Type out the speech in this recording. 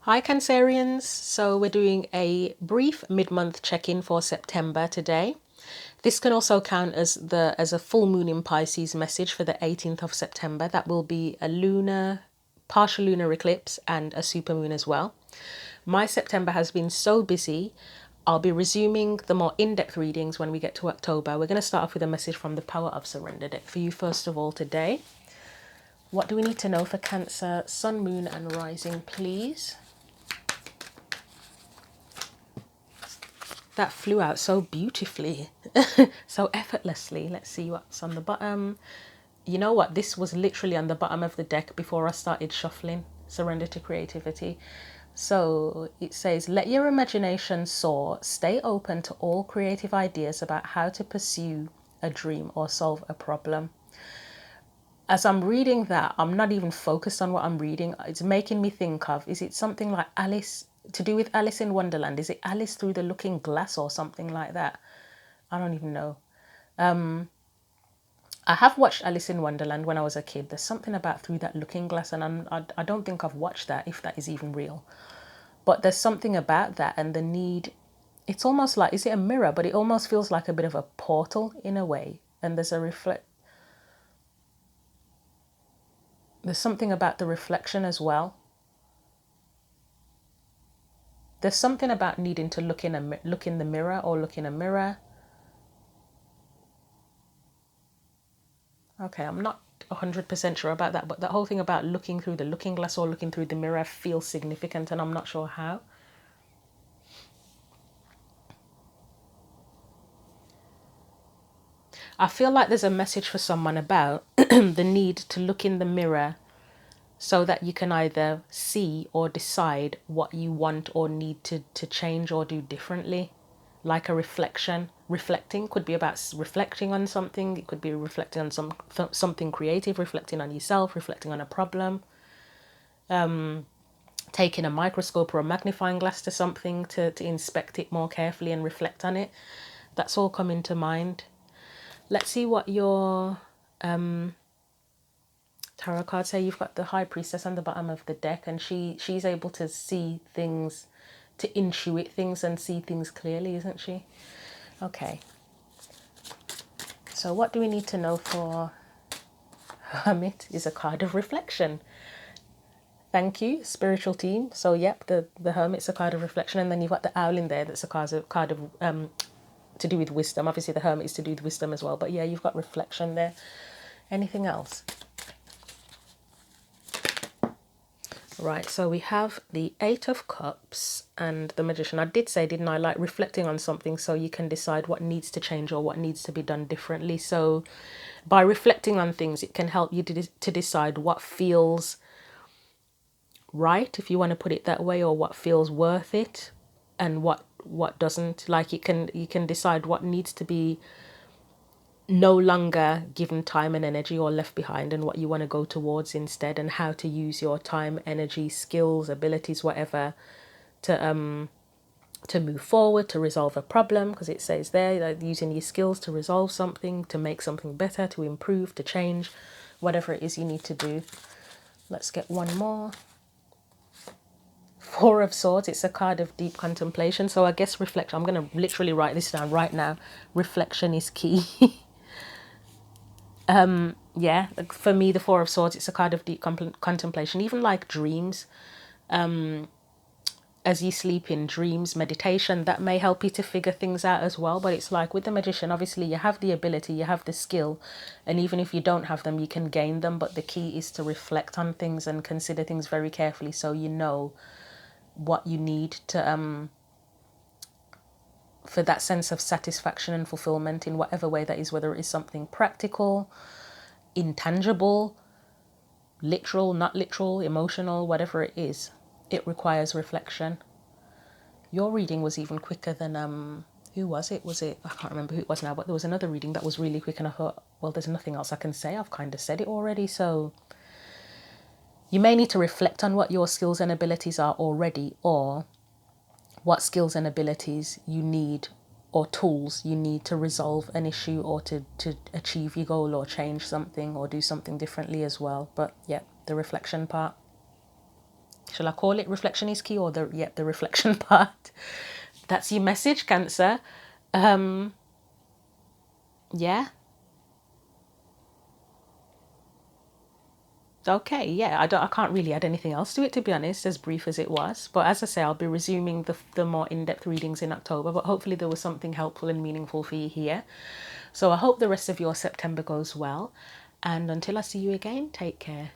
Hi Cancerians, so we're doing a brief mid-month check-in for September today. This can also count as a full moon in Pisces message for the 18th of September. That will be a partial lunar eclipse and a supermoon as well. My September has been so busy. I'll be resuming the more in-depth readings when we get to October. We're going to start off with a message from the Power of Surrender deck for you first of all today. What do we need to know for Cancer, Sun, Moon and Rising, please? That flew out so beautifully, so effortlessly. Let's see what's on the bottom. You know what? This was literally on the bottom of the deck before I started shuffling. Surrender to creativity. So it says, let your imagination soar. Stay open to all creative ideas about how to pursue a dream or solve a problem. As I'm reading that, I'm not even focused on what I'm reading. It's making me think of, is it something like Alice, to do with Alice in Wonderland? Is it Alice through the looking glass or something like that? I don't even know. I have watched Alice in Wonderland when I was a kid. There's something about through that looking glass, and I don't think I've watched that, if that is even real. But there's something about that and the need. It's almost like, is it a mirror? But it almost feels like a bit of a portal in a way. And there's something about the reflection as well. There's something about needing to look in the mirror or look in a mirror. Okay, I'm not 100% sure about that, but that whole thing about looking through the looking glass or looking through the mirror feels significant, and I'm not sure how. I feel like there's a message for someone about the need to look in the mirror so that you can either see or decide what you want or need to change or do differently. Like a reflection. Reflecting could be about reflecting on something. It could be reflecting on something creative, reflecting on yourself, reflecting on a problem. Taking a microscope or a magnifying glass to something to inspect it more carefully and reflect on it. That's all coming to mind. Let's see what your tarot cards say. You've got the High Priestess on the bottom of the deck, and she's able to see things, to intuit things and see things clearly, isn't she? Okay. So what do we need to know for Hermit? Is a card of reflection. Thank you, spiritual team. So yep, the Hermit's a card of reflection, and then you've got the Owl in there. That's a card of to do with wisdom. Obviously, the Hermit is to do with wisdom as well. But yeah, you've got reflection there. Anything else? Right, so we have the Eight of Cups and the Magician. I did say, didn't I, like reflecting on something so you can decide what needs to change or what needs to be done differently. So by reflecting on things, it can help you to decide what feels right, if you want to put it that way, or what feels worth it and what doesn't. Like you can decide what needs to be no longer given time and energy or left behind, and what you want to go towards instead, and how to use your time, energy, skills, abilities, whatever, to move forward, to resolve a problem, because it says there that using your skills to resolve something, to make something better, to improve, to change, whatever it is you need to do. Let's get one more. Four of Swords. It's a card of deep contemplation, so I guess reflection. I'm going to literally write this down right now. Reflection is key. Yeah, for me, the Four of Swords, it's a card of deep contemplation. Even like dreams, as you sleep in, dreams, meditation, that may help you to figure things out as well. But it's like with the Magician, obviously you have the ability, you have the skill, and even if you don't have them, you can gain them. But the key is to reflect on things and consider things very carefully, so you know what you need to for that sense of satisfaction and fulfillment in whatever way that is, whether it is something practical, intangible, literal, not literal, emotional, whatever it is. It requires reflection. Your reading was even quicker than who was it? I can't remember who it was now, but there was another reading that was really quick, and I thought, well, there's nothing else I can say. I've kind of said it already. So you may need to reflect on what your skills and abilities are already, or what skills and abilities you need, or tools you need to resolve an issue, or to achieve your goal, or change something, or do something differently as well. But yeah, the reflection part. Shall I call it reflection is key, or the reflection part? That's your message, Cancer. Yeah. Okay, yeah, I can't really add anything else to it, to be honest, as brief as it was. But as I say, I'll be resuming the more in-depth readings in October, but hopefully there was something helpful and meaningful for you here. So I hope the rest of your September goes well. And until I see you again, take care.